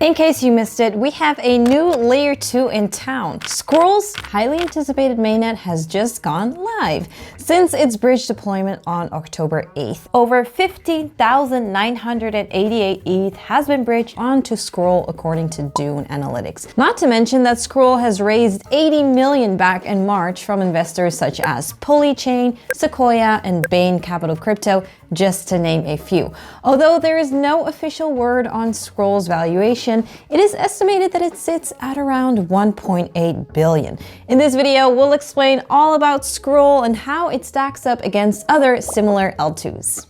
In case you missed it, we have a new Layer 2 in town. Scroll's highly anticipated mainnet has just gone live since its bridge deployment on October 8th. Over 15,988 ETH has been bridged onto Scroll according to Dune Analytics. Not to mention that Scroll has raised 80 million back in March from investors such as Polychain, Sequoia, and Bain Capital Crypto, just to name a few. Although there is no official word on Scroll's valuation, it is estimated that it sits at around 1.8 billion. In this video, we'll explain all about Scroll and how it stacks up against other similar L2s.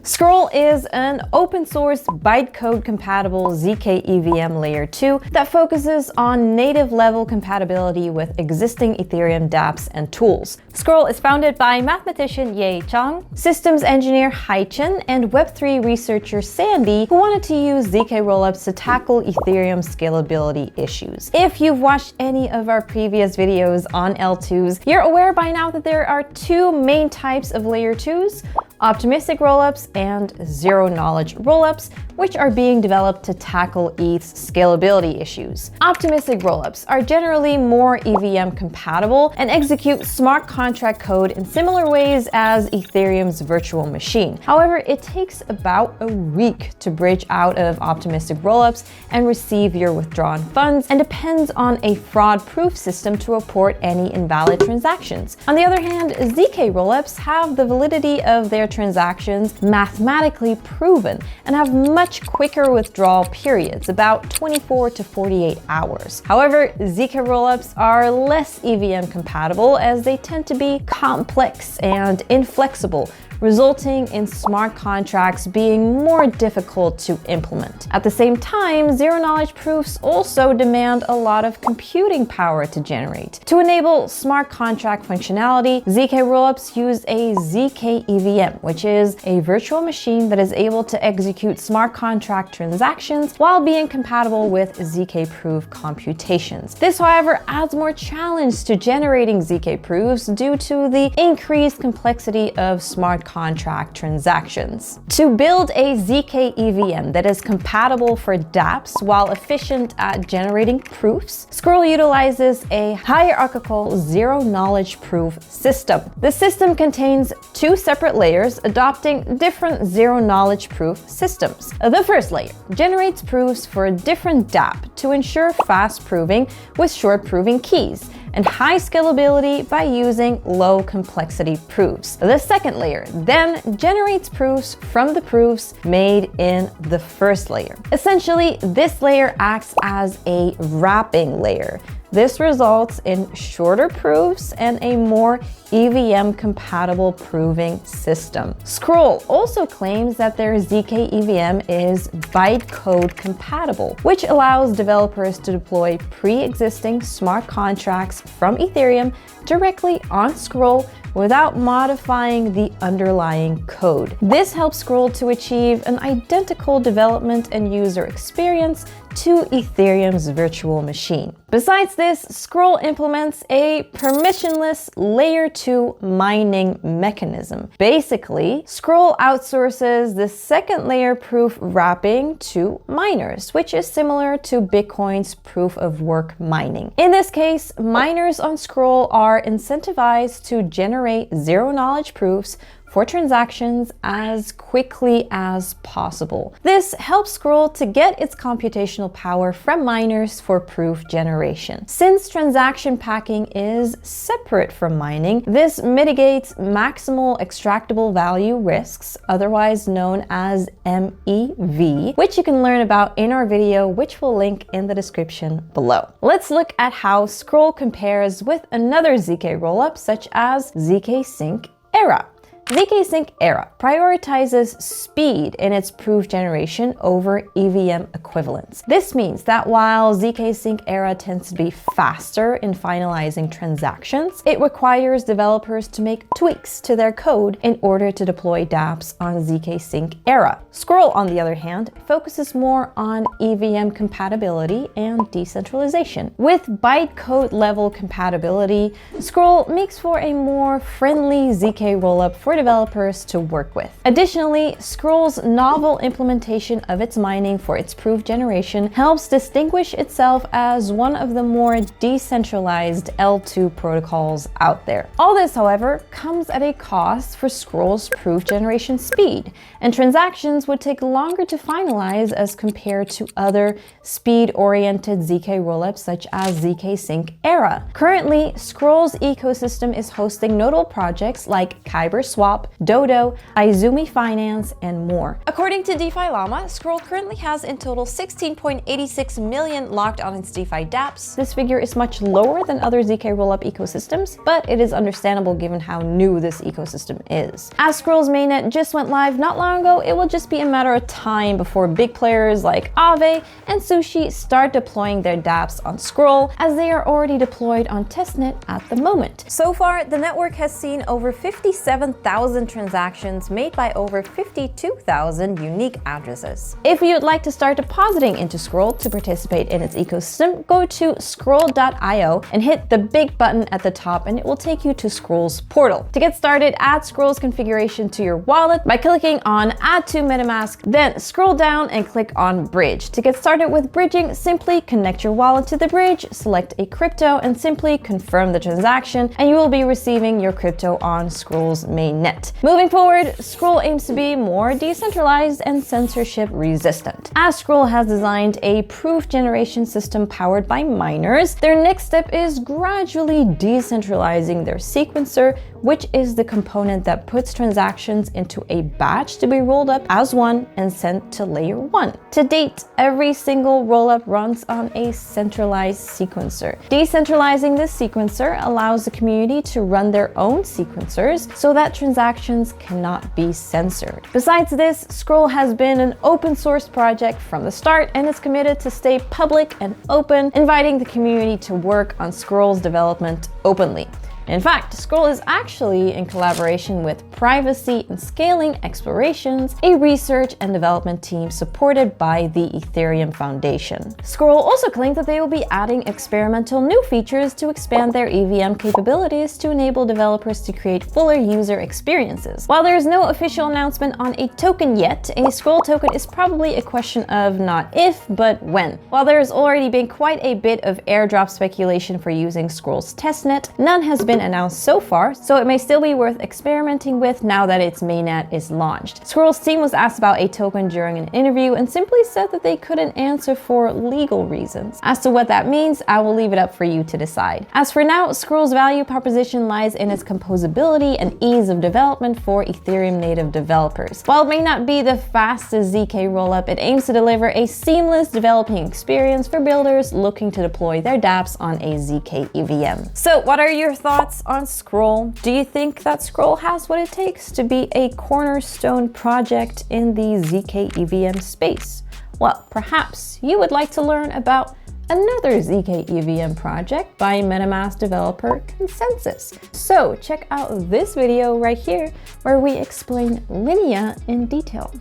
Scroll is an open source bytecode compatible zkEVM layer 2 that focuses on native level compatibility with existing Ethereum dApps and tools. Scroll is founded by mathematician Ye Chang, systems engineer Hai Chen, and Web3 researcher Sandy, who wanted to use zk-rollups to tackle Ethereum scalability issues. If you've watched any of our previous videos on L2s, you're aware by now that there are two main types of layer 2s, optimistic rollups and zero-knowledge rollups, which are being developed to tackle ETH's scalability issues. Optimistic rollups are generally more EVM compatible and execute smart contract code in similar ways as Ethereum's virtual machine. However, it takes about a week to bridge out of optimistic rollups and receive your withdrawn funds, and depends on a fraud-proof system to report any invalid transactions. On the other hand, zk-rollups have the validity of their transactions mathematically proven and have much quicker withdrawal periods, about 24 to 48 hours. However, zk-rollups are less EVM compatible as they tend to be complex and inflexible, resulting in smart contracts being more difficult to implement. At the same time, zero-knowledge proofs also demand a lot of computing power to generate. To enable smart contract functionality, zk-rollups use a zkEVM, which is a virtual machine that is able to execute smart contract transactions while being compatible with zk-proof computations. This, however, adds more challenge to generating zk-proofs due to the increased complexity of smart contract transactions. To build a zkEVM that is compatible for dApps while efficient at generating proofs, Scroll utilizes a hierarchical zero-knowledge proof system. The system contains two separate layers adopting different zero-knowledge proof systems. The first layer generates proofs for a different dApp to ensure fast proving with short proving keys and high scalability by using low complexity proofs. The second layer then generates proofs from the proofs made in the first layer. Essentially, this layer acts as a wrapping layer. This results in shorter proofs and a more EVM compatible proving system. Scroll also claims that their zkEVM is bytecode compatible, which allows developers to deploy pre-existing smart contracts from Ethereum directly on Scroll without modifying the underlying code. This helps Scroll to achieve an identical development and user experience to Ethereum's virtual machine. Besides this, Scroll implements a permissionless layer 2 mining mechanism. Basically, Scroll outsources the second layer proof wrapping to miners, which is similar to Bitcoin's proof of work mining. In this case, miners on Scroll are incentivized to generate zero-knowledge proofs for transactions as quickly as possible. This helps Scroll to get its computational power from miners for proof generation. Since transaction packing is separate from mining, this mitigates maximal extractable value risks, otherwise known as MEV, which you can learn about in our video, which we'll link in the description below. Let's look at how Scroll compares with another zk rollup such as zkSync Era. zkSync Era prioritizes speed in its proof generation over EVM equivalents. This means that while zkSync Era tends to be faster in finalizing transactions, it requires developers to make tweaks to their code in order to deploy dApps on zkSync Era. Scroll, on the other hand, focuses more on EVM compatibility and decentralization. With bytecode level compatibility, Scroll makes for a more friendly zk rollup for for developers to work with. Additionally, Scroll's novel implementation of its mining for its proof generation helps distinguish itself as one of the more decentralized L2 protocols out there. All this, however, comes at a cost for Scroll's proof generation speed, and transactions would take longer to finalize as compared to other speed-oriented zk-rollups such as zkSync Era. Currently, Scroll's ecosystem is hosting notable projects like Kyber Swap, Dodo, Izumi Finance, and more. According to DeFi Llama, Scroll currently has in total 16.86 million locked on its DeFi dApps. This figure is much lower than other zk-rollup ecosystems, but it is understandable given how new this ecosystem is. As Scroll's mainnet just went live not long ago, it will just be a matter of time before big players like Aave and Sushi start deploying their dApps on Scroll, as they are already deployed on testnet at the moment. So far, the network has seen over 57,000 transactions made by over 52,000 unique addresses. If you'd like to start depositing into Scroll to participate in its ecosystem, go to scroll.io and hit the big button at the top, and it will take you to Scroll's portal. To get started, add Scroll's configuration to your wallet by clicking on Add to MetaMask, then scroll down and click on Bridge. To get started with bridging, simply connect your wallet to the bridge, select a crypto, and simply confirm the transaction, and you will be receiving your crypto on Scroll's mainnet. Moving forward, Scroll aims to be more decentralized and censorship resistant. As Scroll has designed a proof generation system powered by miners, their next step is gradually decentralizing their sequencer, which is the component that puts transactions into a batch to be rolled up as one and sent to layer 1. To date, every single rollup runs on a centralized sequencer. Decentralizing this sequencer allows the community to run their own sequencers so that transactions cannot be censored. Besides this, Scroll has been an open source project from the start and is committed to stay public and open, inviting the community to work on Scroll's development openly. In fact, Scroll is actually in collaboration with Privacy and Scaling Explorations, a research and development team supported by the Ethereum Foundation. Scroll also claimed that they will be adding experimental new features to expand their EVM capabilities to enable developers to create fuller user experiences. While there is no official announcement on a token yet, a Scroll token is probably a question of not if, but when. While there has already been quite a bit of airdrop speculation for using Scroll's testnet, none has been announced so far, so it may still be worth experimenting with now that its mainnet is launched. Scroll's team was asked about a token during an interview and simply said that they couldn't answer for legal reasons. As to what that means, I will leave it up for you to decide. As for now, Scroll's value proposition lies in its composability and ease of development for Ethereum native developers. While it may not be the fastest zk rollup, it aims to deliver a seamless developing experience for builders looking to deploy their dApps on a zkEVM. So what are your thoughts on Scroll? Do you think that Scroll has what it takes to be a cornerstone project in the zkEVM space? Well, perhaps you would like to learn about another zkEVM project by MetaMask developer Consensus. So check out this video right here where we explain Linea in detail.